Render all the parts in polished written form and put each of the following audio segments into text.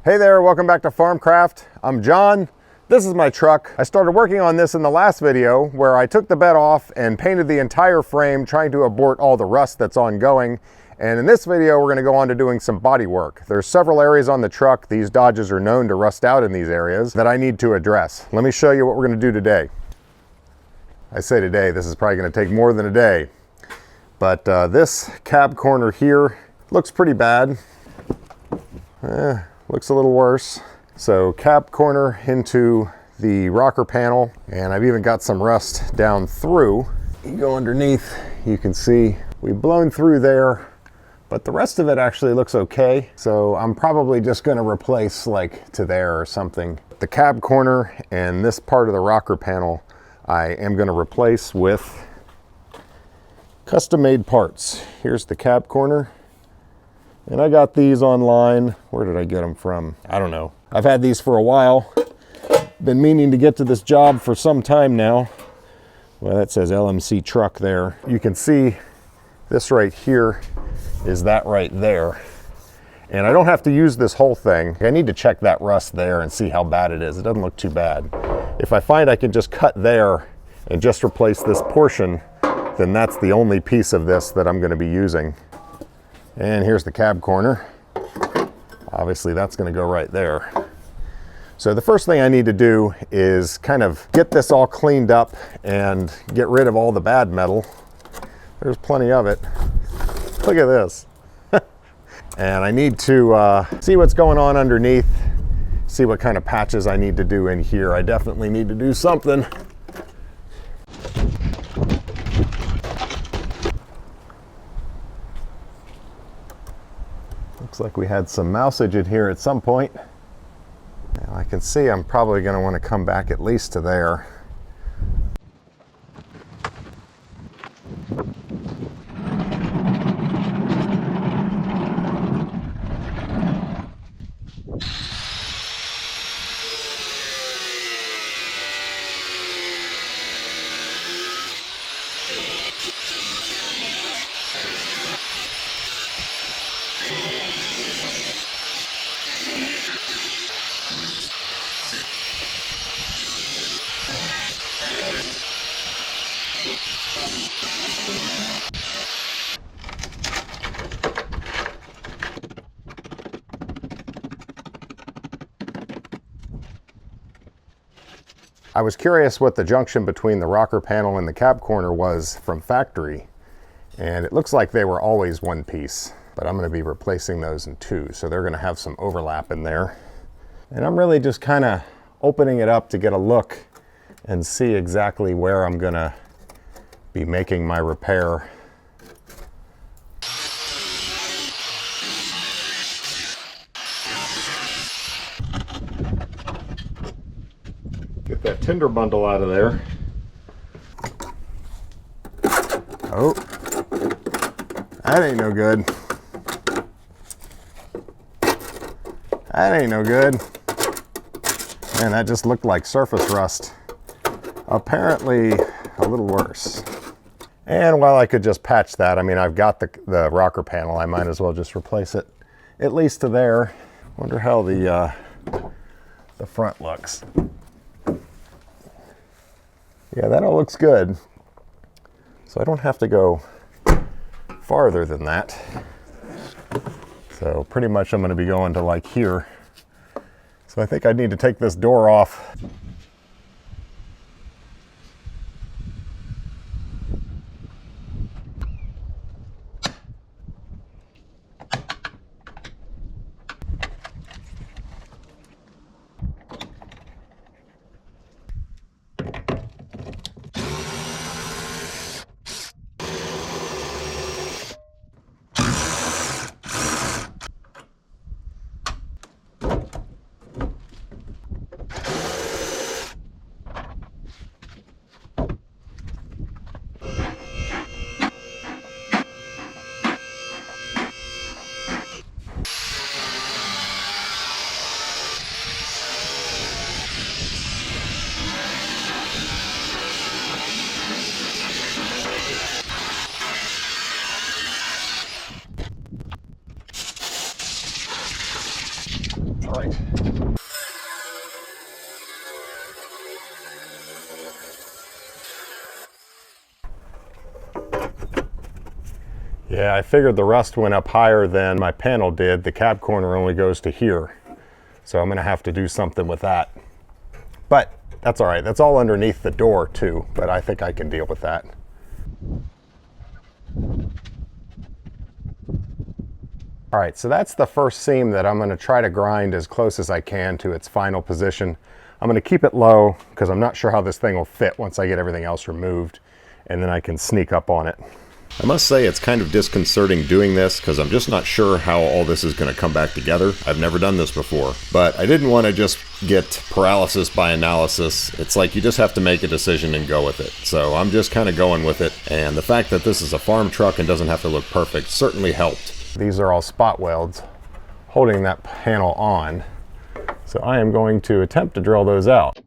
Hey there, welcome back to Farmcraft. I'm John. This is my truck. I started working on this in the last video where I took the bed off and painted the entire frame trying to abort all the rust that's ongoing. And in this video, we're gonna go on to doing some body work. There's several areas on the truck, these Dodges are known to rust out in these areas, that I need to address. Let me show you what we're gonna do today. I say today, this is probably gonna take more than a day. But this cab corner here looks pretty bad. Looks a little worse. So cab corner into the rocker panel, and I've even got some rust down through. You go underneath, you can see we've blown through there, but the rest of it actually looks okay. So I'm probably just gonna replace like to there or something. The cab corner and this part of the rocker panel, I am gonna replace with custom-made parts. Here's the cab corner. And I got these online. Where did I get them from? I don't know. I've had these for a while. Been meaning to get to this job for some time now. Well, that says LMC truck there. You can see this right here is that right there. And I don't have to use this whole thing. I need to check that rust there and see how bad it is. It doesn't look too bad. If I find I can just cut there and just replace this portion, then that's the only piece of this that I'm going to be using. And here's the cab corner. Obviously that's going to go right there. So the first thing I need to do is kind of get this all cleaned up and get rid of all the bad metal. There's plenty of it. Look at this. And I need to see what's going on underneath, see what kind of patches I need to do in here. I definitely need to do something. Looks like we had some mousage in here at some point. Now I can see I'm probably going to want to come back at least to there. I was curious what the junction between the rocker panel and the cab corner was from factory, and it looks like they were always one piece, but I'm going to be replacing those in two, so they're going to have some overlap in there. And I'm really just kind of opening it up to get a look and see exactly where I'm going to be making my repair. Get that tinder bundle out of there. Oh, that ain't no good. That ain't no good. Man, that just looked like surface rust. Apparently a little worse. And while I could just patch that, I mean, I've got the rocker panel, I might as well just replace it at least to there. Wonder how the front looks. Yeah, that all looks good. So I don't have to go farther than that. So pretty much I'm going to be going to like here. So I think I need to take this door off. Perfect. Yeah, I figured the rust went up higher than my panel did. The cab corner only goes to here. So I'm gonna have to do something with that. But that's all right. That's all underneath the door too, but I think I can deal with that. All right, so that's the first seam that I'm gonna try to grind as close as I can to its final position. I'm gonna keep it low because I'm not sure how this thing will fit once I get everything else removed, and then I can sneak up on it. I must say it's kind of disconcerting doing this because I'm just not sure how all this is going to come back together. I've never done this before, but I didn't want to just get paralysis by analysis. It's like you just have to make a decision and go with it. So I'm just kind of going with it, and the fact that this is a farm truck and doesn't have to look perfect certainly helped. These are all spot welds holding that panel on, so I am going to attempt to drill those out.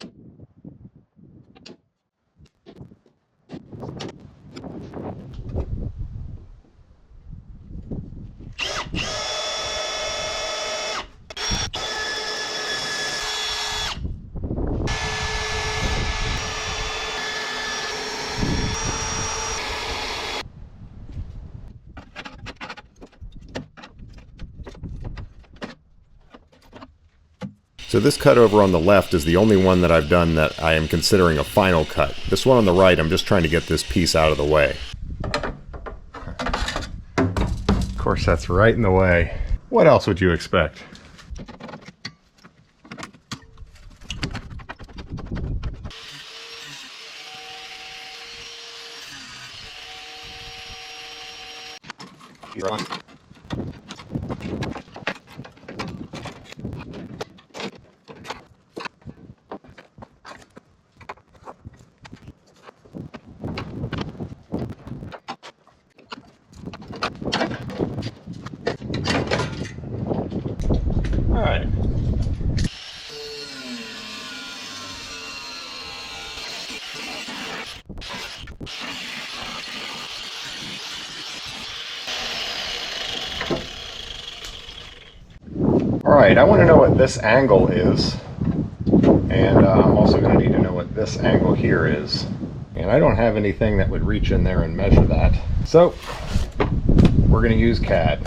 So this cut over on the left is the only one that I've done that I am considering a final cut. This one on the right, I'm just trying to get this piece out of the way. Of course, that's right in the way. What else would you expect? All right. All right, I want to know what this angle is, and I'm also going to need to know what this angle here is. And I don't have anything that would reach in there and measure that. So we're going to use CAD.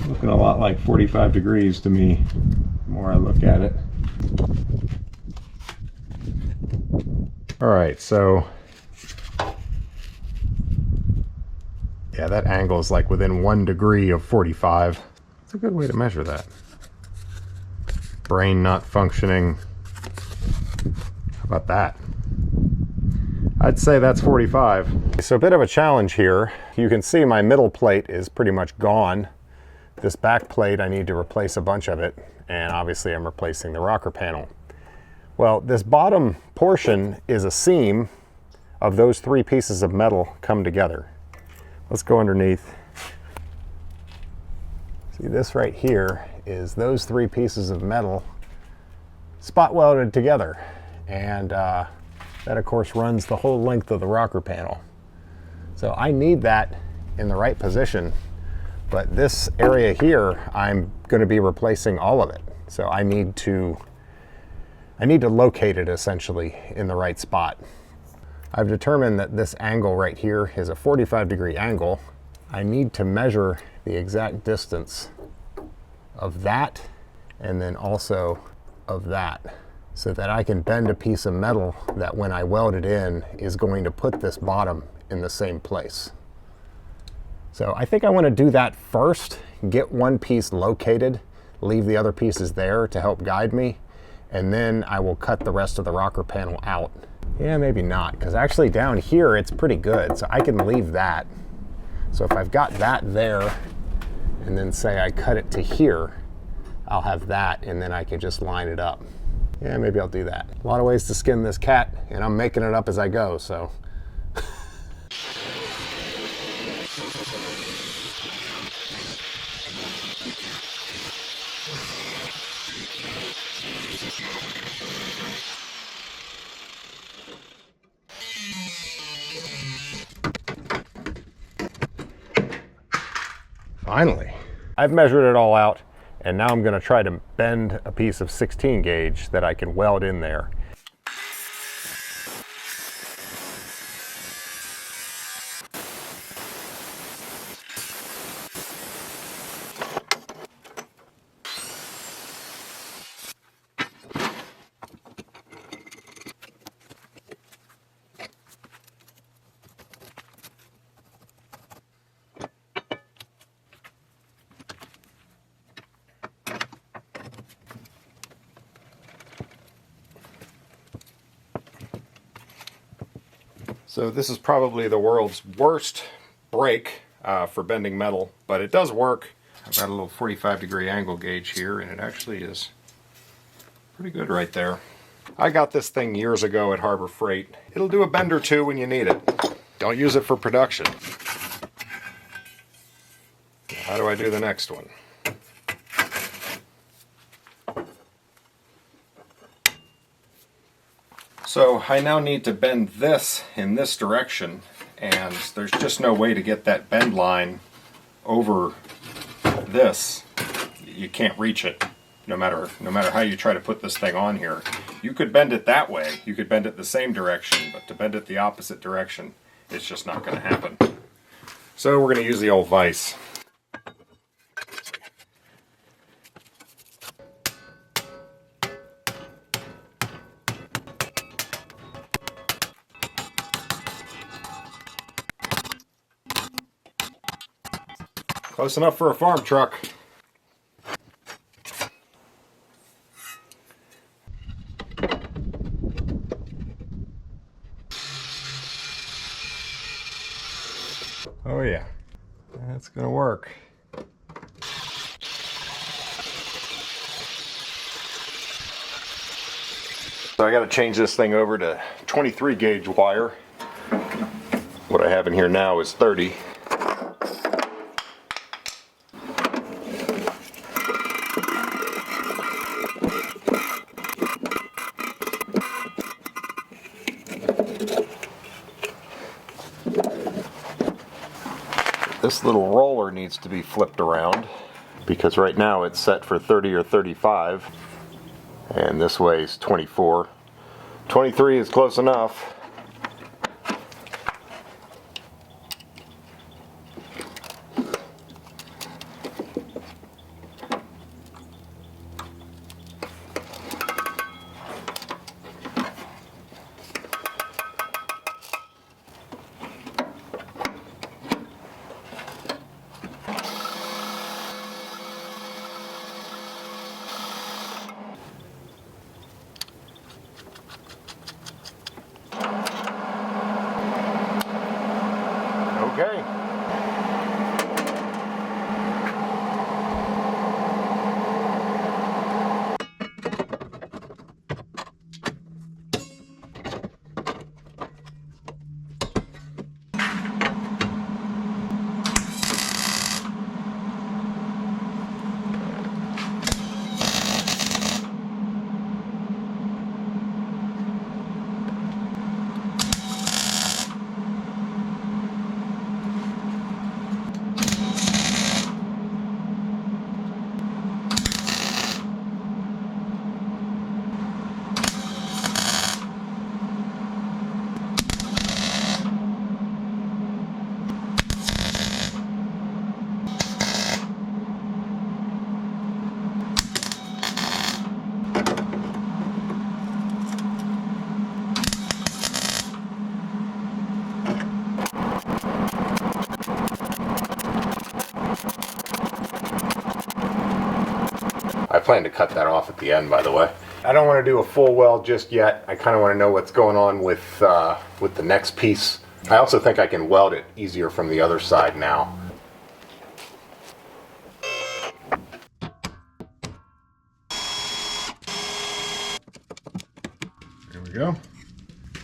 Looking a lot like 45 degrees to me, the more I look at it. All right, so yeah, that angle is like within 1 degree of 45. It's a good way to measure that. Brain not functioning. How about that? I'd say that's 45. So a bit of a challenge here. You can see my middle plate is pretty much gone. This back plate, I need to replace a bunch of it, and obviously I'm replacing the rocker panel. Well, this bottom portion is a seam of those 3 pieces of metal come together. Let's go underneath. See, this right here is those 3 pieces of metal spot welded together, and that of course runs the whole length of the rocker panel. So I need that in the right position, but this area here, I'm going to be replacing all of it. So I need to locate it essentially in the right spot. I've determined that this angle right here is a 45-degree angle. I need to measure the exact distance of that and then also of that, so that I can bend a piece of metal that when I weld it in is going to put this bottom in the same place. So I think I want to do that first, get one piece located, leave the other pieces there to help guide me, and then I will cut the rest of the rocker panel out. Yeah, maybe not, because actually down here it's pretty good, so I can leave that. So if I've got that there, and then say I cut it to here, I'll have that, and then I can just line it up. Yeah, maybe I'll do that. A lot of ways to skin this cat, and I'm making it up as I go, so. Finally. I've measured it all out, and now I'm going to try to bend a piece of 16 gauge that I can weld in there. So this is probably the world's worst brake for bending metal, but it does work. I've got a little 45-degree angle gauge here, and it actually is pretty good right there. I got this thing years ago at Harbor Freight. It'll do a bend or two when you need it. Don't use it for production. How do I do the next one? So I now need to bend this in this direction, and there's just no way to get that bend line over this. You can't reach it, no matter how you try to put this thing on here. You could bend it that way, you could bend it the same direction, but to bend it the opposite direction, it's just not going to happen. So we're going to use the old vise. Close enough for a farm truck. Oh yeah, that's gonna work. So I gotta change this thing over to 23 gauge wire. What I have in here now is 30. This little roller needs to be flipped around because right now it's set for 30 or 35, and this way is 24. 23 is close enough. Okay. I plan to cut that off at the end, by the way. I don't want to do a full weld just yet. I kind of want to know what's going on with the next piece. I also think I can weld it easier from the other side now. There we go.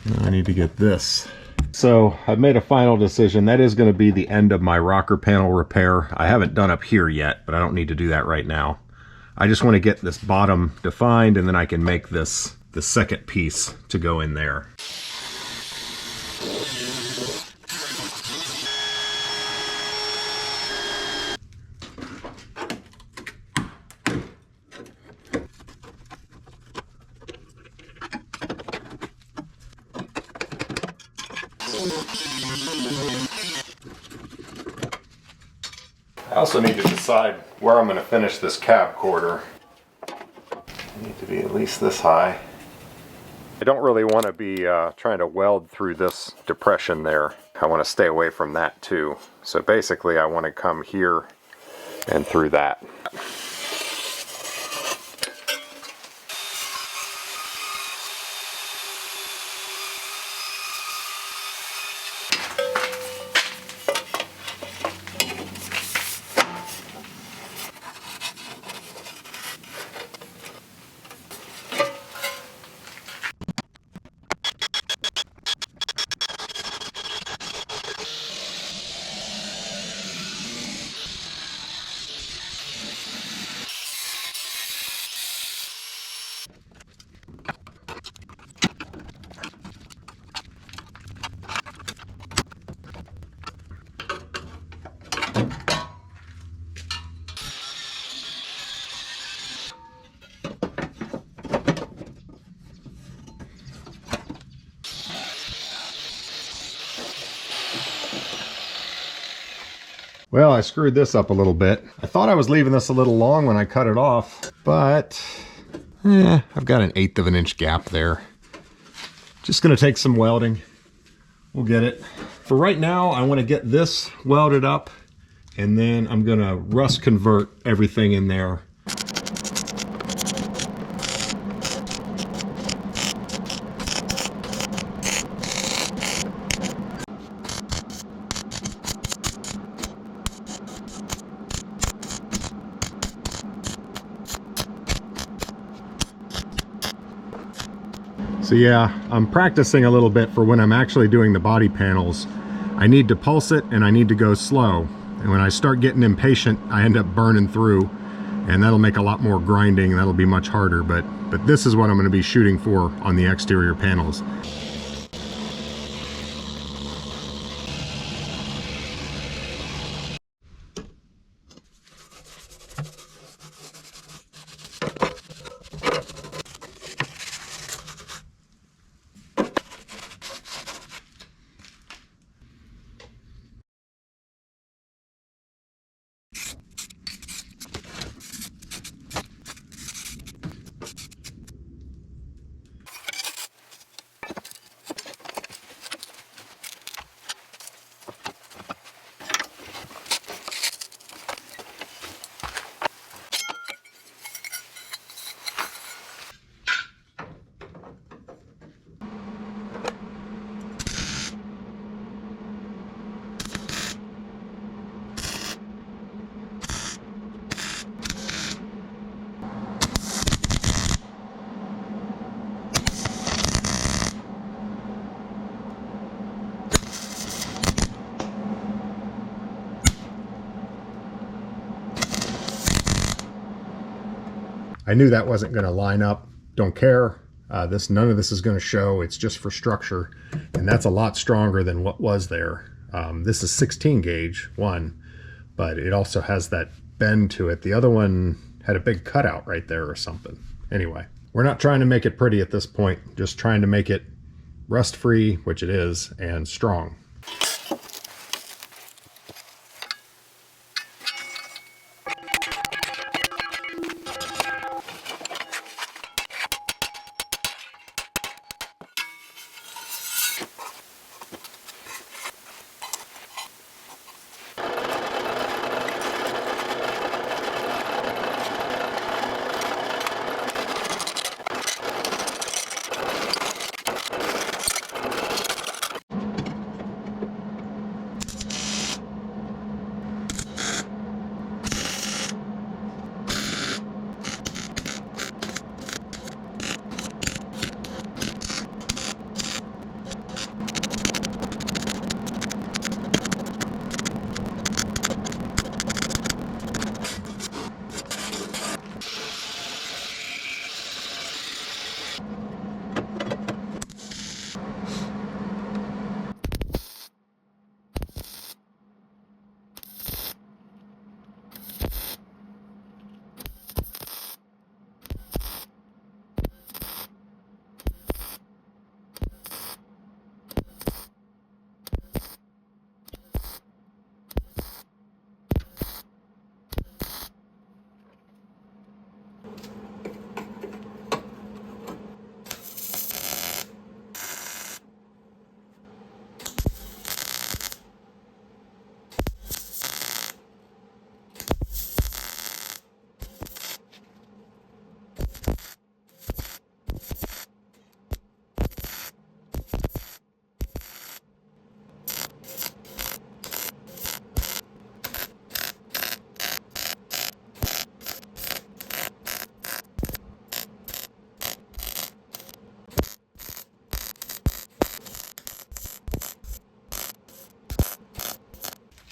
Now I need to get this. So I've made a final decision. That is going to be the end of my rocker panel repair. I haven't done up here yet, but I don't need to do that right now. I just want to get this bottom defined, and then I can make this the second piece to go in there. I also need to decide where I'm going to finish this cab quarter. I need to be at least this high. I don't really want to be trying to weld through this depression there. I want to stay away from that too. So basically I want to come here and through that. Well, I screwed this up a little bit. I thought I was leaving this a little long when I cut it off, but I've got an 1/8 of an inch gap there. Just gonna take some welding. We'll get it. For right now, I want to get this welded up, and then I'm gonna rust convert everything in there. So yeah, I'm practicing a little bit for when I'm actually doing the body panels. I need to pulse it and I need to go slow. And when I start getting impatient, I end up burning through, and that'll make a lot more grinding and that'll be much harder. But this is what I'm going to be shooting for on the exterior panels. I knew that wasn't going to line up. Don't care. None of this is going to show. It's just for structure, and that's a lot stronger than what was there. This is 16 gauge one, but it also has that bend to it. The other one had a big cutout right there or something. Anyway, we're not trying to make it pretty at this point, just trying to make it rust free, which it is, and strong.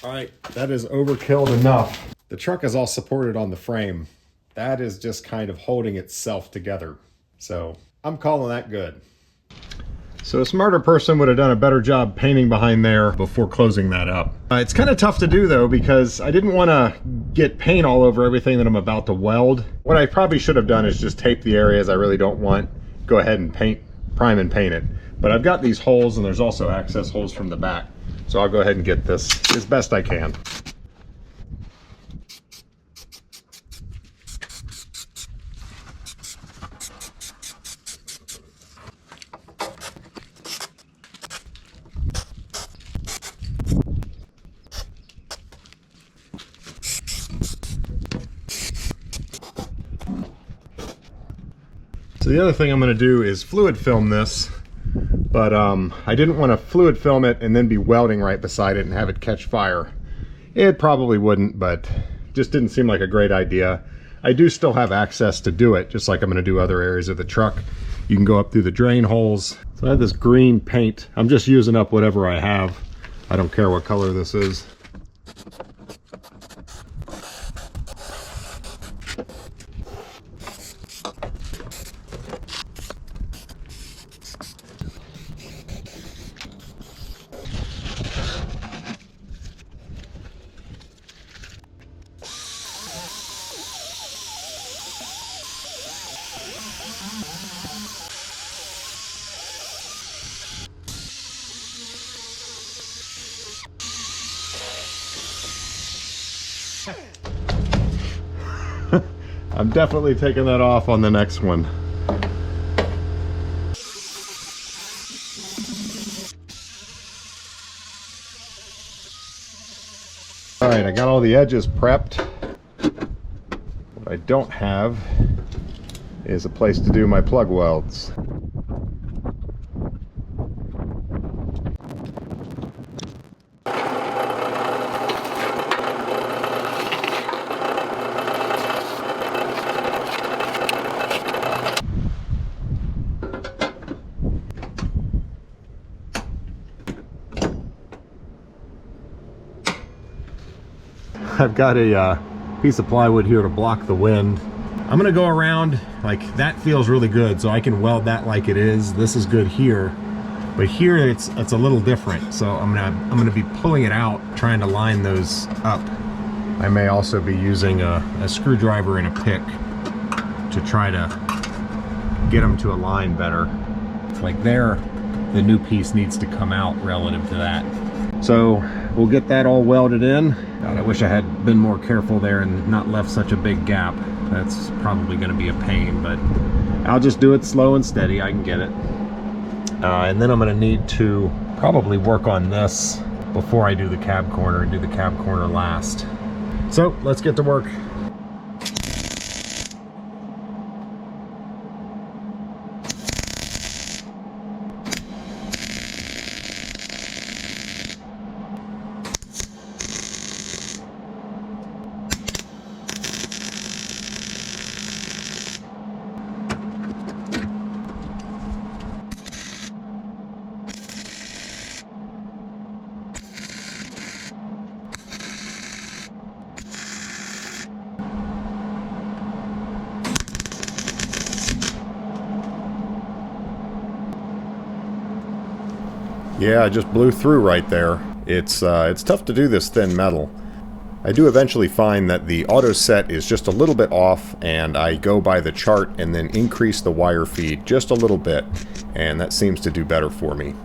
All right, that is overkill enough. The truck is all supported on the frame. That is just kind of holding itself together. So I'm calling that good. So a smarter person would have done a better job painting behind there before closing that up. It's kind of tough to do though, because I didn't want to get paint all over everything that I'm about to weld. What I probably should have done is just tape the areas I really don't want, go ahead and prime and paint it. But I've got these holes, and there's also access holes from the back. So I'll go ahead and get this as best I can. So the other thing I'm going to do is fluid film this. But I didn't want to fluid film it and then be welding right beside it and have it catch fire. It probably wouldn't, but just didn't seem like a great idea. I do still have access to do it, just like I'm going to do other areas of the truck. You can go up through the drain holes. So I have this green paint. I'm just using up whatever I have. I don't care what color this is. I'm definitely taking that off on the next one. All right, I got all the edges prepped. What I don't have is a place to do my plug welds. I've got a piece of plywood here to block the wind. I'm gonna go around, like that feels really good, so I can weld that like it is. This is good here, but here it's a little different. So I'm gonna be pulling it out, trying to line those up. I may also be using a screwdriver and a pick to try to get them to align better. Like there, the new piece needs to come out relative to that. So we'll get that all welded in. God, I wish I had been more careful there and not left such a big gap. That's probably going to be a pain, but I'll just do it slow and steady. I can get it. And then I'm going to need to probably work on this before I do the cab corner, and do the cab corner last. So let's get to work. Yeah, I just blew through right there. It's tough to do this thin metal. I do eventually find that the auto set is just a little bit off, and I go by the chart and then increase the wire feed just a little bit, and that seems to do better for me.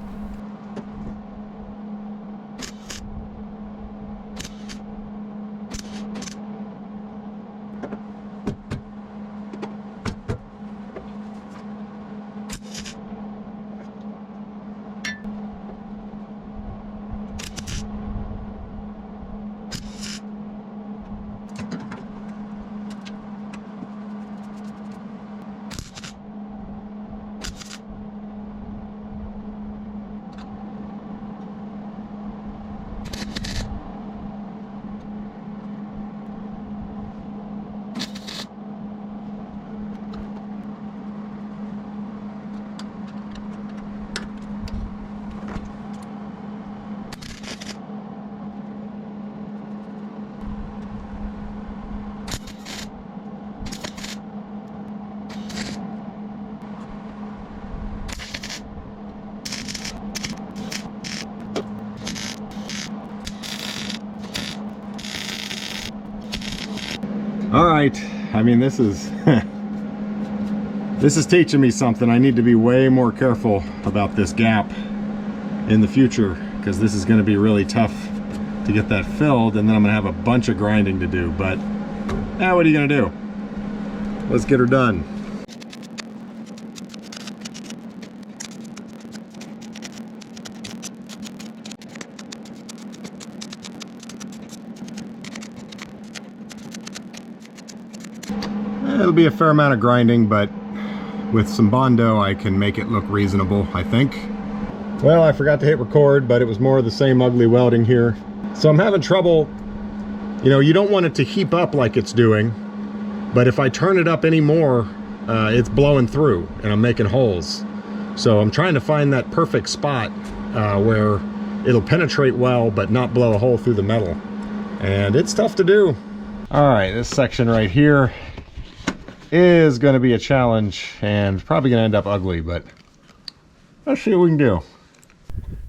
All right, I mean, this is this is teaching me something. I need to be way more careful about this gap in the future, because this is going to be really tough to get that filled, and then I'm going to have a bunch of grinding to do. But what are you going to do? Let's get her done. It'll be a fair amount of grinding, but with some Bondo I can make it look reasonable, I think. Well, I forgot to hit record, but it was more of the same ugly welding here. So I'm having trouble, you know, you don't want it to heap up like it's doing, but if I turn it up any more, it's blowing through and I'm making holes. So I'm trying to find that perfect spot where it'll penetrate well, but not blow a hole through the metal. And it's tough to do. All right, this section right here is going to be a challenge and probably going to end up ugly, but let's see what we can do.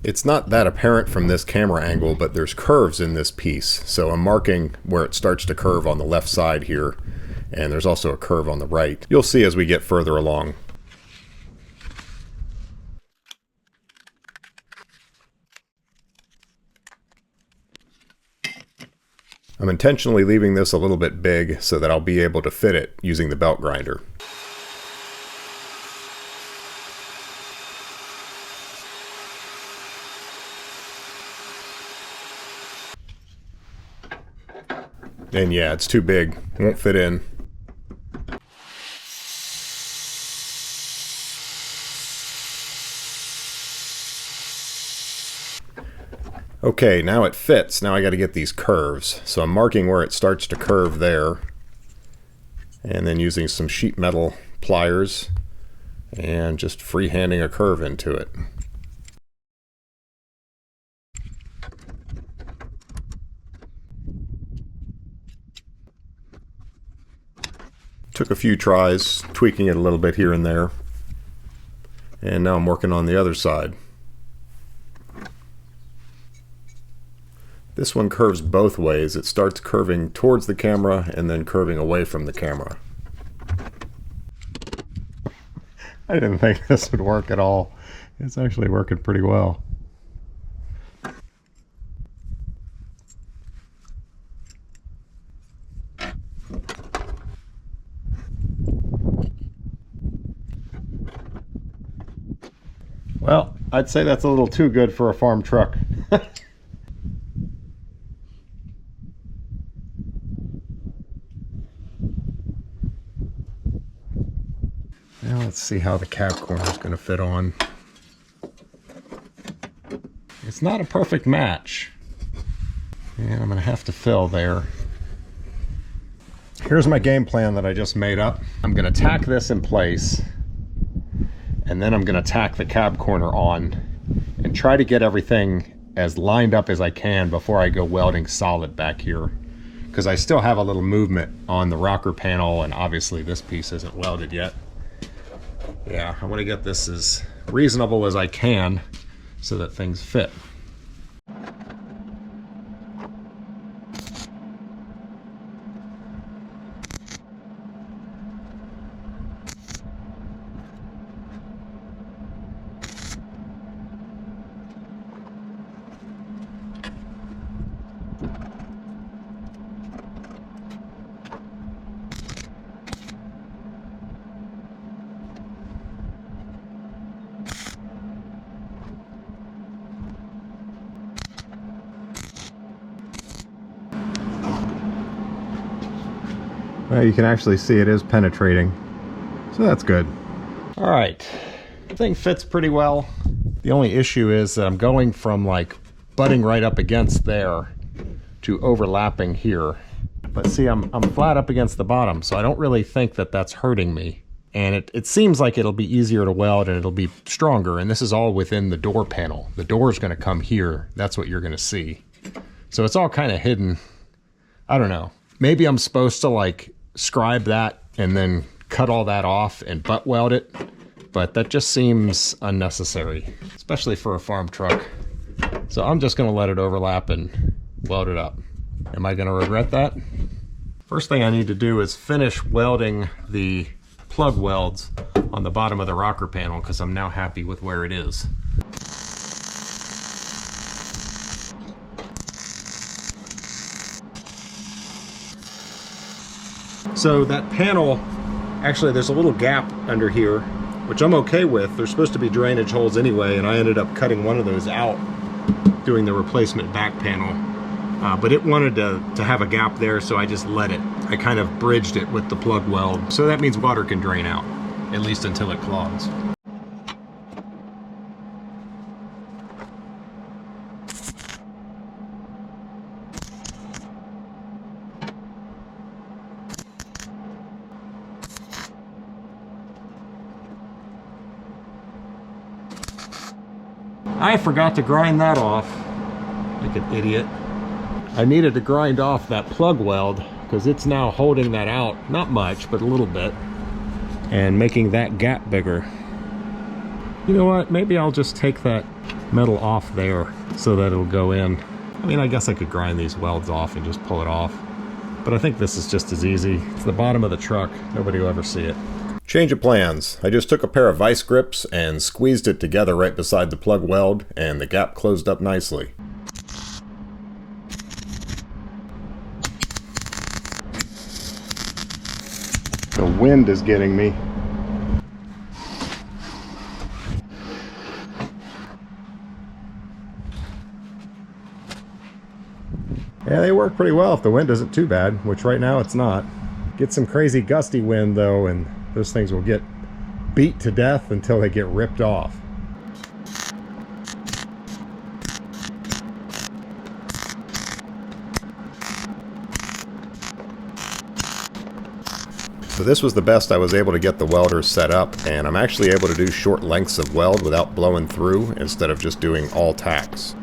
It's not that apparent from this camera angle, but there's curves in this piece. So I'm marking where it starts to curve on the left side here, and there's also a curve on the right. You'll see as we get further along. I'm intentionally leaving this a little bit big so that I'll be able to fit it using the belt grinder. And yeah, it's too big, won't fit in. Okay, now it fits. Now I got to get these curves. So I'm marking where it starts to curve there, and then using some sheet metal pliers and just freehanding a curve into it. Took a few tries, tweaking it a little bit here and there, and now I'm working on the other side. This one curves both ways. It starts curving towards the camera and then curving away from the camera. I didn't think this would work at all. It's actually working pretty well. Well, I'd say that's a little too good for a farm truck. Now let's see how the cab corner is going to fit on. It's not a perfect match, and I'm going to have to fill there. Here's my game plan that I just made up. I'm going to tack this in place, and then I'm going to tack the cab corner on and try to get everything as lined up as I can before I go welding solid back here, because I still have a little movement on the rocker panel, and obviously this piece isn't welded yet. Yeah, I want to get this as reasonable as I can so that things fit. Well, you can actually see it is penetrating, so that's good. All right, the thing fits pretty well. The only issue is that I'm going from like butting right up against there to overlapping here. But see, I'm flat up against the bottom, so I don't really think that that's hurting me. And it seems like it'll be easier to weld and it'll be stronger, and this is all within the door panel. The door is going to come here. That's what you're going to see. So it's all kind of hidden. I don't know. Maybe I'm supposed to like scribe that and then cut all that off and butt weld it, but that just seems unnecessary, especially for a farm truck. So I'm just going to let it overlap and weld it up. Am I going to regret that? First thing I need to do is finish welding the plug welds on the bottom of the rocker panel because I'm now happy with where it is. So that panel, actually there's a little gap under here, which I'm okay with. There's supposed to be drainage holes anyway, and I ended up cutting one of those out doing the replacement back panel. But it wanted to have a gap there, so I just let it. I kind of bridged it with the plug weld. So that means water can drain out, at least until it clogs. I forgot to grind that off, like an idiot. I needed to grind off that plug weld because it's now holding that out, not much, but a little bit, and making that gap bigger. You know what, maybe I'll just take that metal off there so that it'll go in. I mean, I guess I could grind these welds off and just pull it off, but I think this is just as easy. It's the bottom of the truck, nobody will ever see it. Change of plans. I just took a pair of vice grips and squeezed it together right beside the plug weld, and the gap closed up nicely. The wind is getting me. Yeah, they work pretty well if the wind isn't too bad, which right now it's not. Get some crazy gusty wind though, and those things will get beat to death until they get ripped off. So this was the best I was able to get the welder set up, and I'm actually able to do short lengths of weld without blowing through instead of just doing all tacks.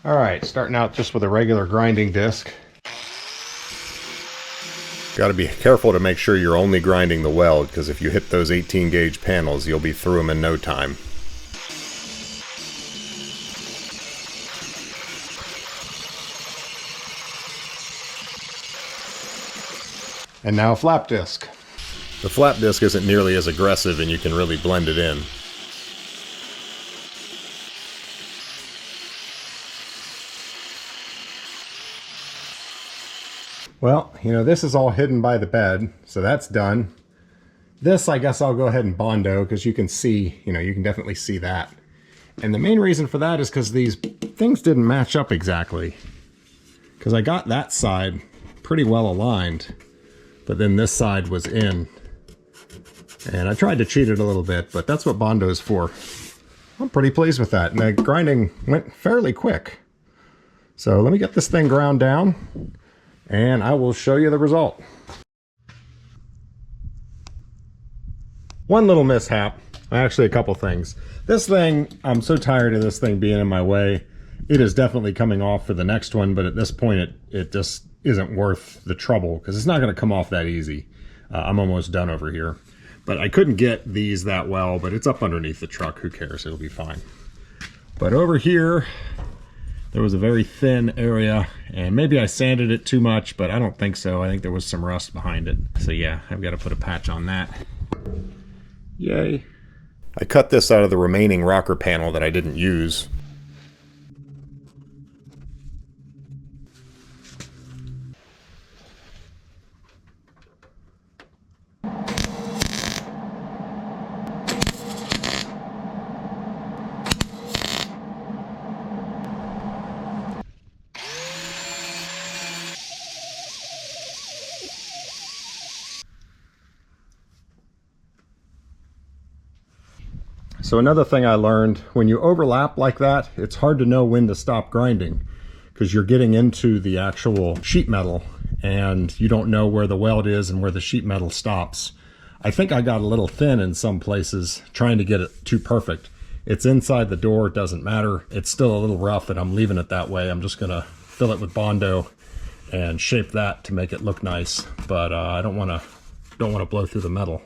All right, starting out just with a regular grinding disc. Got to be careful to make sure you're only grinding the weld, because if you hit those 18 gauge panels, you'll be through them in no time. And now a flap disc. The flap disc isn't nearly as aggressive, and you can really blend it in. Well, you know, this is all hidden by the bed, so that's done. This, I guess I'll go ahead and Bondo, because you can see, you know, you can definitely see that. And the main reason for that is because these things didn't match up exactly. Because I got that side pretty well aligned, but then this side was in. And I tried to cheat it a little bit, but that's what Bondo's for. I'm pretty pleased with that. And the grinding went fairly quick. So let me get this thing ground down, and I will show you the result. One little mishap, actually a couple things. This thing, I'm so tired of this thing being in my way. It is definitely coming off for the next one, but at this point it just isn't worth the trouble because it's not going to come off that easy. I'm almost done over here. But I couldn't get these that well, but it's up underneath the truck. Who cares? It'll be fine. But over here, there was a very thin area, and maybe I sanded it too much, but I don't think so. I think there was some rust behind it. So yeah, I've got to put a patch on that. Yay. I cut this out of the remaining rocker panel that I didn't use. So another thing I learned, when you overlap like that, it's hard to know when to stop grinding because you're getting into the actual sheet metal and you don't know where the weld is and where the sheet metal stops. I think I got a little thin in some places trying to get it too perfect. It's inside the door, it doesn't matter. It's still a little rough and I'm leaving it that way. I'm just gonna fill it with Bondo and shape that to make it look nice. But I don't wanna blow through the metal.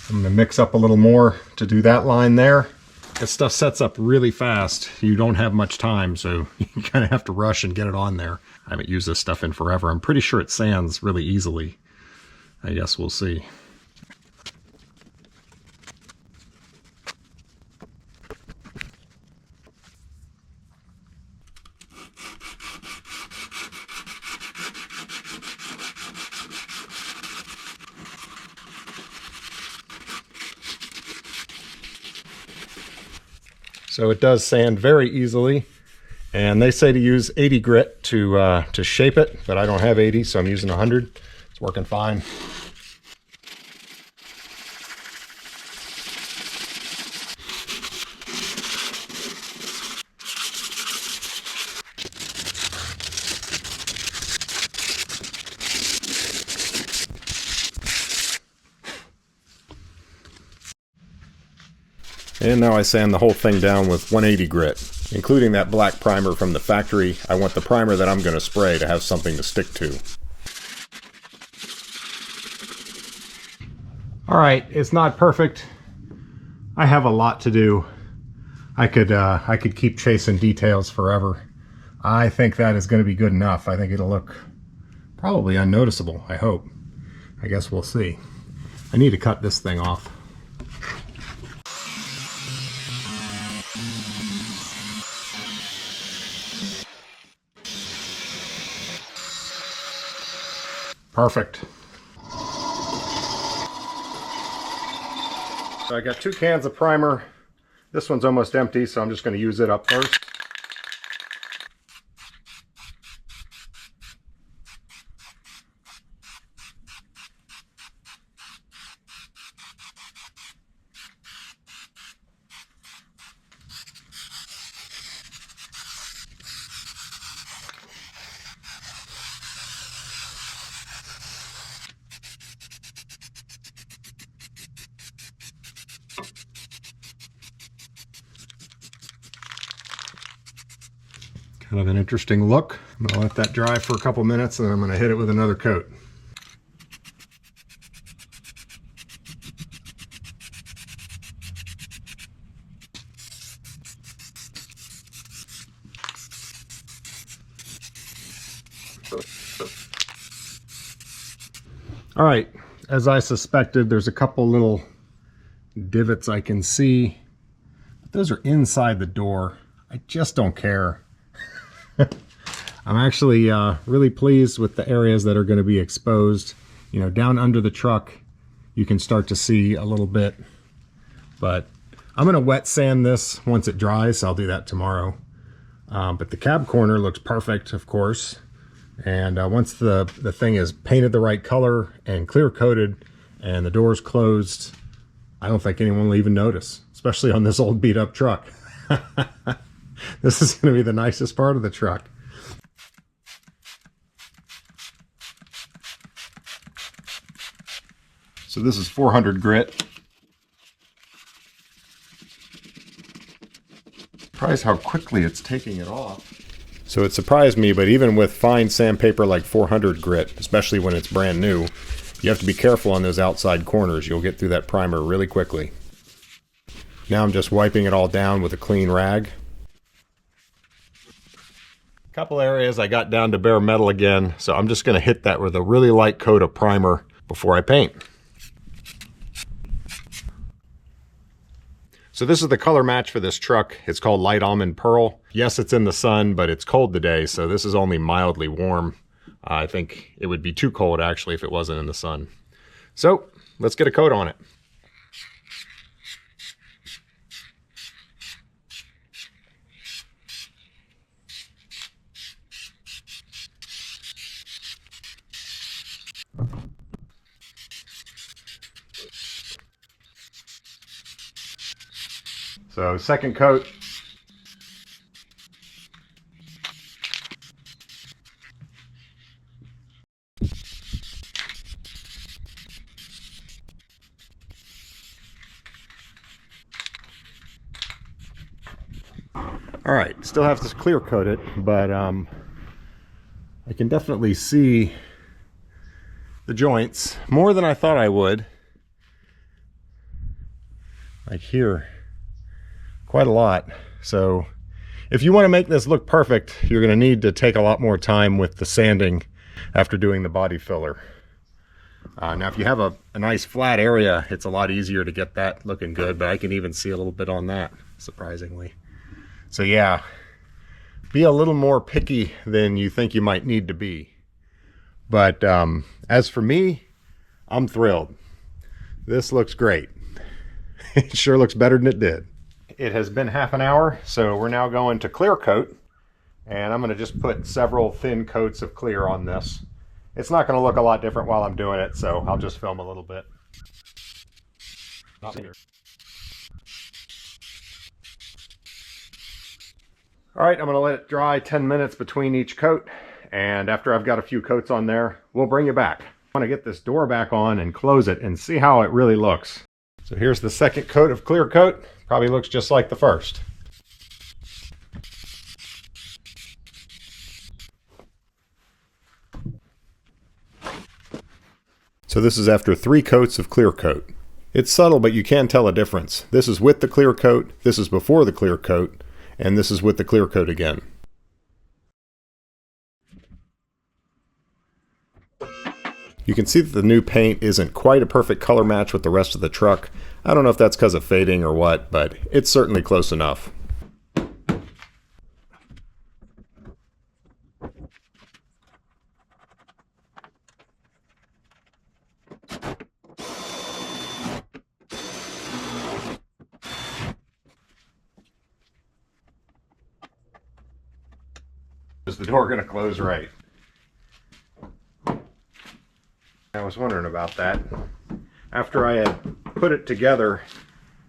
I'm going to mix up a little more to do that line there. This stuff sets up really fast. You don't have much time, so you kind of have to rush and get it on there. I haven't used this stuff in forever. I'm pretty sure it sands really easily. I guess we'll see. So it does sand very easily, and they say to use 80 grit to shape it, but I don't have 80, so I'm using 100. It's working fine. And now I sand the whole thing down with 180 grit, including that black primer from the factory. I want the primer that I'm going to spray to have something to stick to. Alright, it's not perfect. I have a lot to do. I could keep chasing details forever. I think that is going to be good enough. I think it'll look probably unnoticeable, I hope. I guess we'll see. I need to cut this thing off. Perfect. So I got 2 cans of primer. This one's almost empty, so I'm just going to use it up first. Kind of an interesting look. I'm going to let that dry for a couple minutes and then I'm going to hit it with another coat. All right, as I suspected, there's a couple little divots I can see. But those are inside the door. I just don't care. I'm actually really pleased with the areas that are going to be exposed. You know, down under the truck, you can start to see a little bit. But I'm going to wet sand this once it dries. I'll do that tomorrow. But the cab corner looks perfect, of course. And once the thing is painted the right color and clear coated and the door's closed, I don't think anyone will even notice, especially on this old beat up truck. This is going to be the nicest part of the truck. So this is 400 grit. Surprised how quickly it's taking it off. So it surprised me, but even with fine sandpaper like 400 grit, especially when it's brand new, you have to be careful on those outside corners. You'll get through that primer really quickly. Now I'm just wiping it all down with a clean rag. A couple areas I got down to bare metal again, so I'm just going to hit that with a really light coat of primer before I paint. So this is the color match for this truck. It's called Light Almond Pearl. Yes, it's in the sun, but it's cold today, so this is only mildly warm. I think it would be too cold actually if it wasn't in the sun. So let's get a coat on it. So second coat. All right, still have to clear coat it, but I can definitely see the joints more than I thought I would. Like here, quite a lot. So if you want to make this look perfect, you're going to need to take a lot more time with the sanding after doing the body filler. Now if you have a nice flat area, it's a lot easier to get that looking good, but I can even see a little bit on that, surprisingly. So yeah, be a little more picky than you think you might need to be. But as for me, I'm thrilled. This looks great. It sure looks better than it did. It has been half an hour, so we're now going to clear coat. And I'm going to just put several thin coats of clear on this. It's not going to look a lot different while I'm doing it, so I'll just film a little bit. All right, I'm going to let it dry 10 minutes between each coat, and after I've got a few coats on there, we'll bring you back. I want to get this door back on and close it and see how it really looks. So here's the second coat of clear coat. Probably looks just like the first. So this is after 3 coats of clear coat. It's subtle, but you can tell a difference. This is with the clear coat, this is before the clear coat, and this is with the clear coat again. You can see that the new paint isn't quite a perfect color match with the rest of the truck. I don't know if that's because of fading or what, but it's certainly close enough. Is the door going to close right? I was wondering about that. After I had put it together,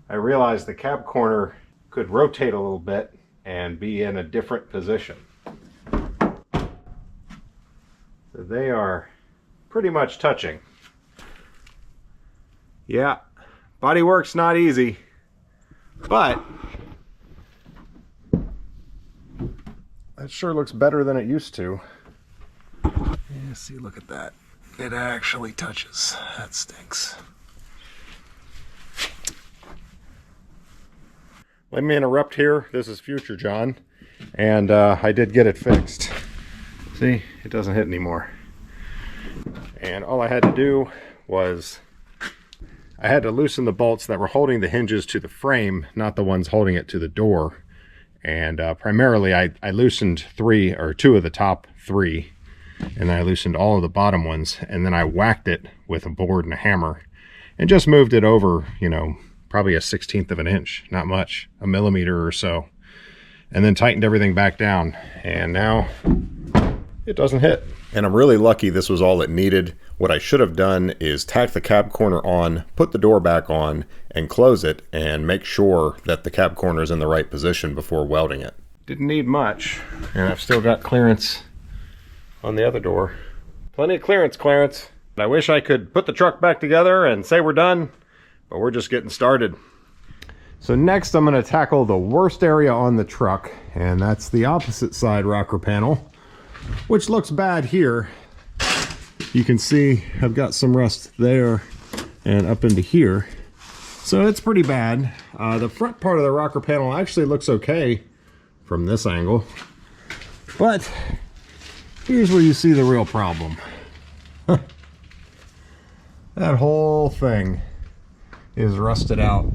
I realized the cab corner could rotate a little bit and be in a different position. So they are pretty much touching. Yeah, bodywork's not easy, but that sure looks better than it used to. Yeah, see, look at that. It actually touches. That stinks. Let me interrupt here. This is Future John, and I did get it fixed. See, it doesn't hit anymore. And all I had to do was I had to loosen the bolts that were holding the hinges to the frame, not the ones holding it to the door. And primarily I loosened 2 of the top 3, and then I loosened all of the bottom ones, and then I whacked it with a board and a hammer and just moved it over, you know, probably a 1/16 of an inch, not much, a millimeter or so, and then tightened everything back down, and now it doesn't hit. And I'm really lucky this was all it needed. What I should have done is tack the cab corner on, put the door back on, and close it, and make sure that the cab corner is in the right position before welding it. Didn't need much, and I've still got clearance on the other door. Plenty of clearance, Clarence. I wish I could put the truck back together and say we're done, but we're just getting started. So next I'm going to tackle the worst area on the truck, and that's the opposite side rocker panel, which looks bad here. You can see I've got some rust there and up into here, so it's pretty bad. The front part of the rocker panel actually looks okay from this angle, but here's where you see the real problem. That whole thing is rusted out.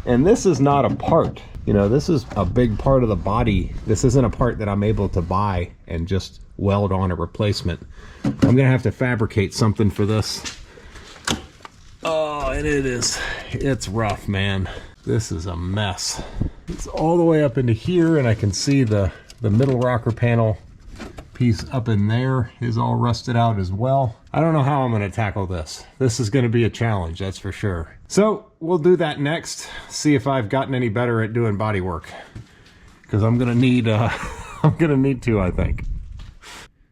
And this is not a part. You know, this is a big part of the body. This isn't a part that I'm able to buy and just weld on a replacement. I'm gonna have to fabricate something for this. Oh, and it's rough, man. This is a mess. It's all the way up into here, and I can see the middle rocker panel piece up in there is all rusted out as well. I don't know how I'm gonna tackle this. This is gonna be a challenge, that's for sure. So we'll do that next, see if I've gotten any better at doing body work, because I'm gonna need to, I think.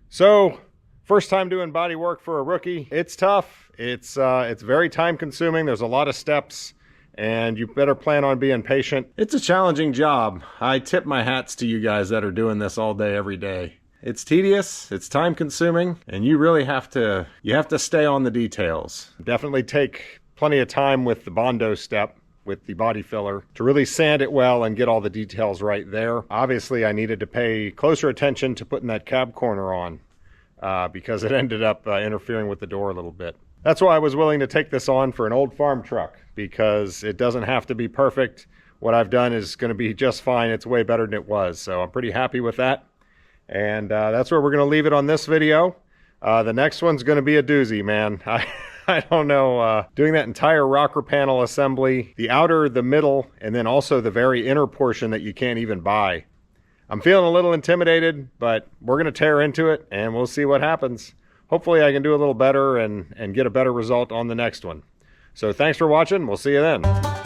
So, first time doing body work for a rookie. It's tough. It's very time consuming. There's a lot of steps, and you better plan on being patient. It's a challenging job. I tip my hats to you guys that are doing this all day, every day. It's tedious, it's time consuming, and you really have to stay on the details. Definitely take plenty of time with the Bondo step, with the body filler, to really sand it well and get all the details right there. Obviously, I needed to pay closer attention to putting that cab corner on because it ended up interfering with the door a little bit. That's why I was willing to take this on for an old farm truck, because it doesn't have to be perfect. What I've done is going to be just fine. It's way better than it was, so I'm pretty happy with that. And that's where we're going to leave it on this video. The next one's going to be a doozy, man. I don't know, doing that entire rocker panel assembly, the outer, the middle, and then also the very inner portion that you can't even buy. I'm feeling a little intimidated, but we're going to tear into it and we'll see what happens. Hopefully I can do a little better and get a better result on the next one. So thanks for watching. We'll see you then.